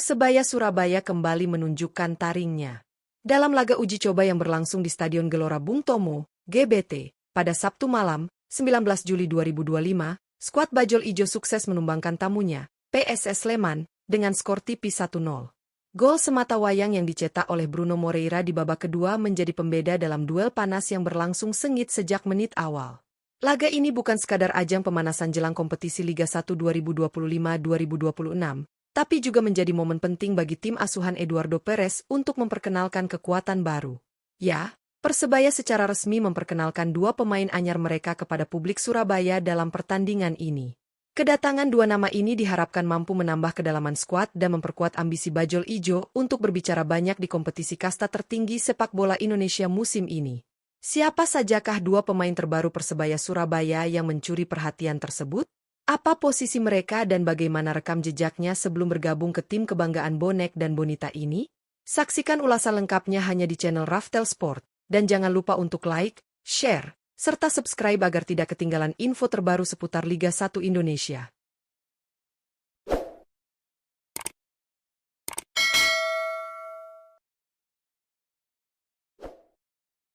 Persebaya Surabaya kembali menunjukkan taringnya. Dalam laga uji coba yang berlangsung di Stadion Gelora Bung Tomo, GBT, pada Sabtu malam, 19 Juli 2025, skuad Bajul Ijo sukses menumbangkan tamunya, PSS Sleman, dengan skor tipis 1-0. Gol semata wayang yang dicetak oleh Bruno Moreira di babak kedua menjadi pembeda dalam duel panas yang berlangsung sengit sejak menit awal. Laga ini bukan sekadar ajang pemanasan jelang kompetisi Liga 1 2025-2026, tapi juga menjadi momen penting bagi tim asuhan Eduardo Perez untuk memperkenalkan kekuatan baru. Ya, Persebaya secara resmi memperkenalkan dua pemain anyar mereka kepada publik Surabaya dalam pertandingan ini. Kedatangan dua nama ini diharapkan mampu menambah kedalaman skuad dan memperkuat ambisi Bajul Ijo untuk berbicara banyak di kompetisi kasta tertinggi sepak bola Indonesia musim ini. Siapa sajakah dua pemain terbaru Persebaya Surabaya yang mencuri perhatian tersebut? Apa posisi mereka dan bagaimana rekam jejaknya sebelum bergabung ke tim kebanggaan bonek dan bonita ini? Saksikan ulasan lengkapnya hanya di channel Raftel Sport. Dan jangan lupa untuk like, share, serta subscribe agar tidak ketinggalan info terbaru seputar Liga 1 Indonesia.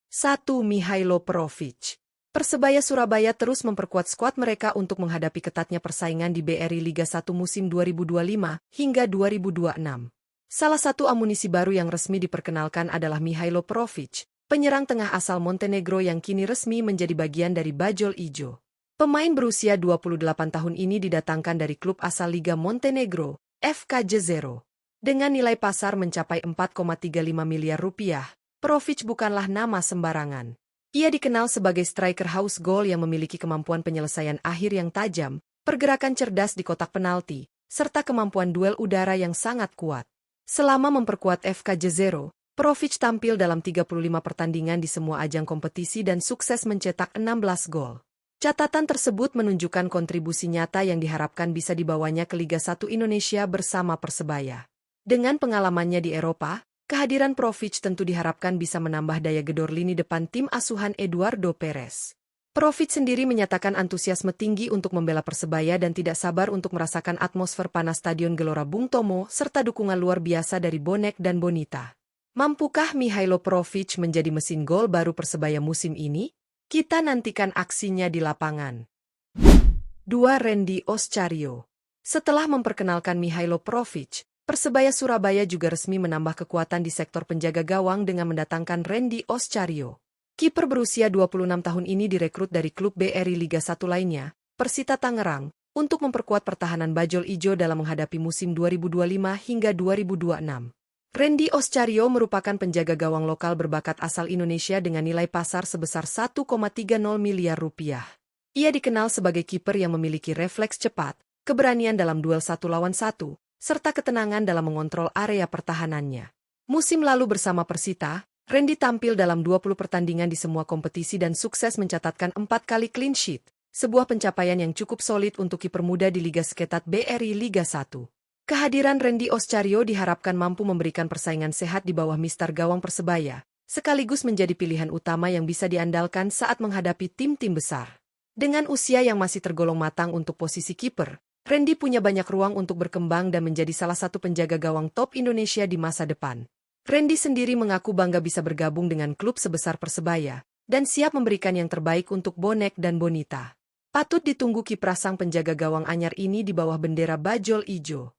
1. Mihailo Provic. Persebaya Surabaya terus memperkuat skuad mereka untuk menghadapi ketatnya persaingan di BRI Liga 1 musim 2025 hingga 2026. Salah satu amunisi baru yang resmi diperkenalkan adalah Mihailo Provic, penyerang tengah asal Montenegro yang kini resmi menjadi bagian dari Bajul Ijo. Pemain berusia 28 tahun ini didatangkan dari klub asal Liga Montenegro, FK Jezero. Dengan nilai pasar mencapai 4,35 miliar rupiah, Provic bukanlah nama sembarangan. Ia dikenal sebagai striker haus gol yang memiliki kemampuan penyelesaian akhir yang tajam, pergerakan cerdas di kotak penalti, serta kemampuan duel udara yang sangat kuat. Selama memperkuat FK Jezero, Provic tampil dalam 35 pertandingan di semua ajang kompetisi dan sukses mencetak 16 gol. Catatan tersebut menunjukkan kontribusi nyata yang diharapkan bisa dibawanya ke Liga 1 Indonesia bersama Persebaya. Dengan pengalamannya di Eropa, kehadiran Provic tentu diharapkan bisa menambah daya gedor lini depan tim asuhan Eduardo Perez. Provic sendiri menyatakan antusiasme tinggi untuk membela Persebaya dan tidak sabar untuk merasakan atmosfer panas Stadion Gelora Bung Tomo serta dukungan luar biasa dari bonek dan bonita. Mampukah Mihailo Provic menjadi mesin gol baru Persebaya musim ini? Kita nantikan aksinya di lapangan. 2. Randy Oscario. Setelah memperkenalkan Mihailo Provic, Persebaya Surabaya juga resmi menambah kekuatan di sektor penjaga gawang dengan mendatangkan Randy Oscario. Kiper berusia 26 tahun ini direkrut dari klub BRI Liga 1 lainnya, Persita Tangerang, untuk memperkuat pertahanan Bajul Ijo dalam menghadapi musim 2025 hingga 2026. Randy Oscario merupakan penjaga gawang lokal berbakat asal Indonesia dengan nilai pasar sebesar 1,30 miliar rupiah. Ia dikenal sebagai kiper yang memiliki refleks cepat, keberanian dalam duel 1 lawan 1, serta ketenangan dalam mengontrol area pertahanannya. Musim lalu bersama Persita, Randy tampil dalam 20 pertandingan di semua kompetisi dan sukses mencatatkan 4 kali clean sheet, sebuah pencapaian yang cukup solid untuk kiper muda di Liga Seketat BRI Liga 1. Kehadiran Randy Oscario diharapkan mampu memberikan persaingan sehat di bawah mistar gawang Persebaya, sekaligus menjadi pilihan utama yang bisa diandalkan saat menghadapi tim-tim besar. Dengan usia yang masih tergolong matang untuk posisi kiper, Randy punya banyak ruang untuk berkembang dan menjadi salah satu penjaga gawang top Indonesia di masa depan. Randy sendiri mengaku bangga bisa bergabung dengan klub sebesar Persebaya, dan siap memberikan yang terbaik untuk bonek dan bonita. Patut ditunggu kiprah sang penjaga gawang anyar ini di bawah bendera Bajul Ijo.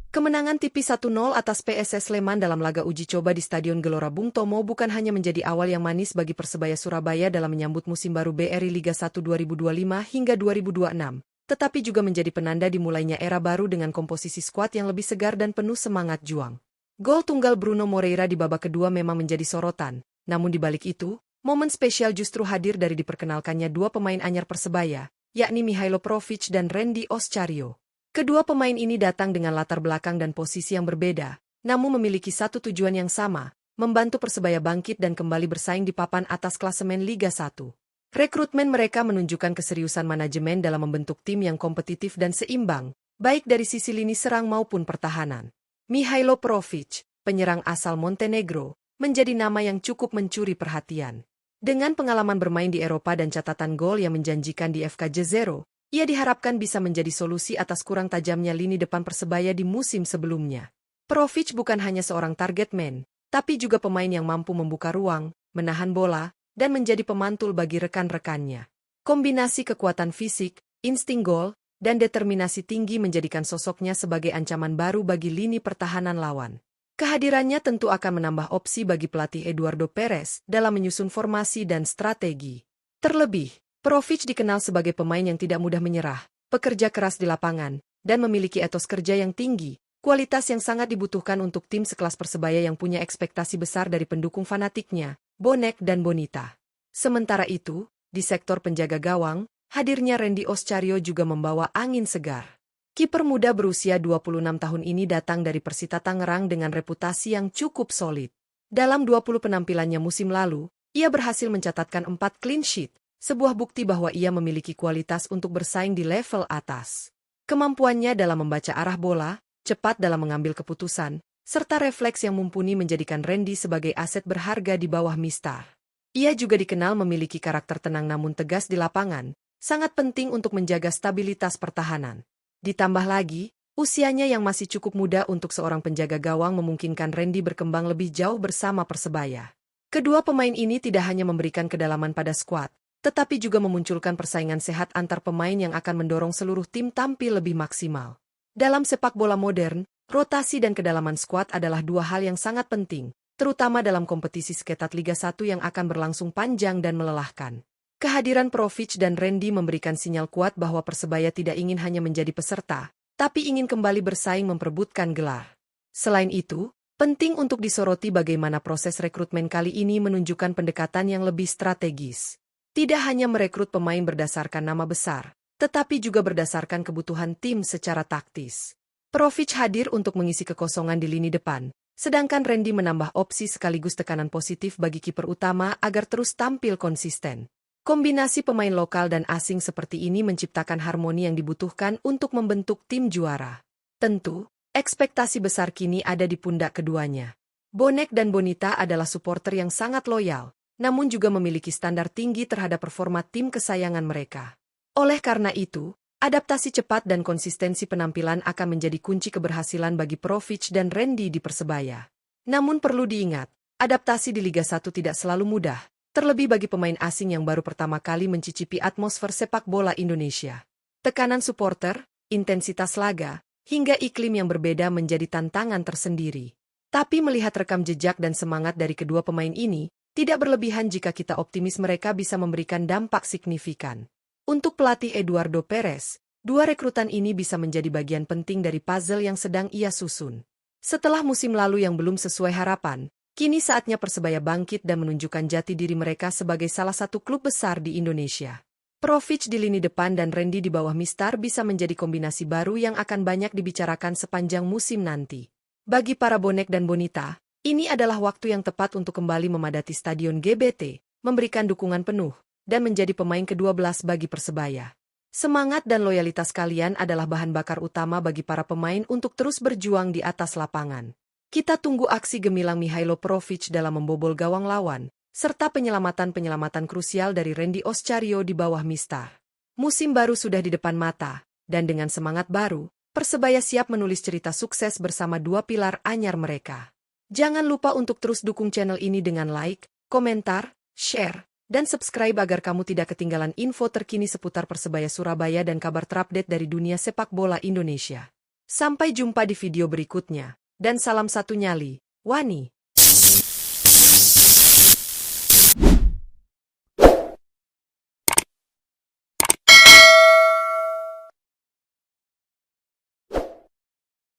Kemenangan tipis 1-0 atas PSS Sleman dalam laga uji coba di Stadion Gelora Bung Tomo bukan hanya menjadi awal yang manis bagi Persebaya Surabaya dalam menyambut musim baru BRI Liga 1 2025 hingga 2026. Tetapi juga menjadi penanda dimulainya era baru dengan komposisi skuad yang lebih segar dan penuh semangat juang. Gol tunggal Bruno Moreira di babak kedua memang menjadi sorotan, namun di balik itu, momen spesial justru hadir dari diperkenalkannya dua pemain anyar Persebaya, yakni Mihailo Provic dan Randy Oscario. Kedua pemain ini datang dengan latar belakang dan posisi yang berbeda, namun memiliki satu tujuan yang sama, membantu Persebaya bangkit dan kembali bersaing di papan atas klasemen Liga 1. Rekrutmen mereka menunjukkan keseriusan manajemen dalam membentuk tim yang kompetitif dan seimbang, baik dari sisi lini serang maupun pertahanan. Mihailo Provic, penyerang asal Montenegro, menjadi nama yang cukup mencuri perhatian. Dengan pengalaman bermain di Eropa dan catatan gol yang menjanjikan di FK Jezero, ia diharapkan bisa menjadi solusi atas kurang tajamnya lini depan Persebaya di musim sebelumnya. Provic bukan hanya seorang target man, tapi juga pemain yang mampu membuka ruang, menahan bola, dan menjadi pemantul bagi rekan-rekannya. Kombinasi kekuatan fisik, insting gol, dan determinasi tinggi menjadikan sosoknya sebagai ancaman baru bagi lini pertahanan lawan. Kehadirannya tentu akan menambah opsi bagi pelatih Eduardo Perez dalam menyusun formasi dan strategi. Terlebih, Provic dikenal sebagai pemain yang tidak mudah menyerah, pekerja keras di lapangan, dan memiliki etos kerja yang tinggi, kualitas yang sangat dibutuhkan untuk tim sekelas Persebaya yang punya ekspektasi besar dari pendukung fanatiknya, Bonek dan Bonita. Sementara itu, di sektor penjaga gawang, hadirnya Randy Oscario juga membawa angin segar. Kiper muda berusia 26 tahun ini datang dari Persita Tangerang dengan reputasi yang cukup solid. Dalam 20 penampilannya musim lalu, ia berhasil mencatatkan 4 clean sheet, sebuah bukti bahwa ia memiliki kualitas untuk bersaing di level atas. Kemampuannya dalam membaca arah bola, cepat dalam mengambil keputusan, serta refleks yang mumpuni menjadikan Randy sebagai aset berharga di bawah Mistar. Ia juga dikenal memiliki karakter tenang namun tegas di lapangan, sangat penting untuk menjaga stabilitas pertahanan. Ditambah lagi, usianya yang masih cukup muda untuk seorang penjaga gawang memungkinkan Randy berkembang lebih jauh bersama Persebaya. Kedua pemain ini tidak hanya memberikan kedalaman pada skuad, tetapi juga memunculkan persaingan sehat antar pemain yang akan mendorong seluruh tim tampil lebih maksimal. Dalam sepak bola modern, rotasi dan kedalaman skuad adalah dua hal yang sangat penting, terutama dalam kompetisi seketat Liga 1 yang akan berlangsung panjang dan melelahkan. Kehadiran Provic dan Randy memberikan sinyal kuat bahwa Persebaya tidak ingin hanya menjadi peserta, tapi ingin kembali bersaing memperebutkan gelar. Selain itu, penting untuk disoroti bagaimana proses rekrutmen kali ini menunjukkan pendekatan yang lebih strategis. Tidak hanya merekrut pemain berdasarkan nama besar, tetapi juga berdasarkan kebutuhan tim secara taktis. Provic hadir untuk mengisi kekosongan di lini depan, sedangkan Randy menambah opsi sekaligus tekanan positif bagi kiper utama agar terus tampil konsisten. Kombinasi pemain lokal dan asing seperti ini menciptakan harmoni yang dibutuhkan untuk membentuk tim juara. Tentu, ekspektasi besar kini ada di pundak keduanya. Bonek dan Bonita adalah supporter yang sangat loyal, namun juga memiliki standar tinggi terhadap performa tim kesayangan mereka. Oleh karena itu, adaptasi cepat dan konsistensi penampilan akan menjadi kunci keberhasilan bagi Provic dan Randy di Persebaya. Namun perlu diingat, adaptasi di Liga 1 tidak selalu mudah, terlebih bagi pemain asing yang baru pertama kali mencicipi atmosfer sepak bola Indonesia. Tekanan supporter, intensitas laga, hingga iklim yang berbeda menjadi tantangan tersendiri. Tapi melihat rekam jejak dan semangat dari kedua pemain ini, tidak berlebihan jika kita optimis mereka bisa memberikan dampak signifikan. Untuk pelatih Eduardo Perez, dua rekrutan ini bisa menjadi bagian penting dari puzzle yang sedang ia susun. Setelah musim lalu yang belum sesuai harapan, kini saatnya Persebaya bangkit dan menunjukkan jati diri mereka sebagai salah satu klub besar di Indonesia. Provic di lini depan dan Randy di bawah Mistar bisa menjadi kombinasi baru yang akan banyak dibicarakan sepanjang musim nanti. Bagi para Bonek dan Bonita, ini adalah waktu yang tepat untuk kembali memadati Stadion GBT, memberikan dukungan penuh, dan menjadi pemain ke-12 bagi Persebaya. Semangat dan loyalitas kalian adalah bahan bakar utama bagi para pemain untuk terus berjuang di atas lapangan. Kita tunggu aksi gemilang Mihailo Provic dalam membobol gawang lawan, serta penyelamatan-penyelamatan krusial dari Randy Oscario di bawah Mistar. Musim baru sudah di depan mata, dan dengan semangat baru, Persebaya siap menulis cerita sukses bersama dua pilar anyar mereka. Jangan lupa untuk terus dukung channel ini dengan like, komentar, share, dan subscribe agar kamu tidak ketinggalan info terkini seputar Persebaya Surabaya dan kabar terupdate dari dunia sepak bola Indonesia. Sampai jumpa di video berikutnya, dan salam satu nyali, Wani.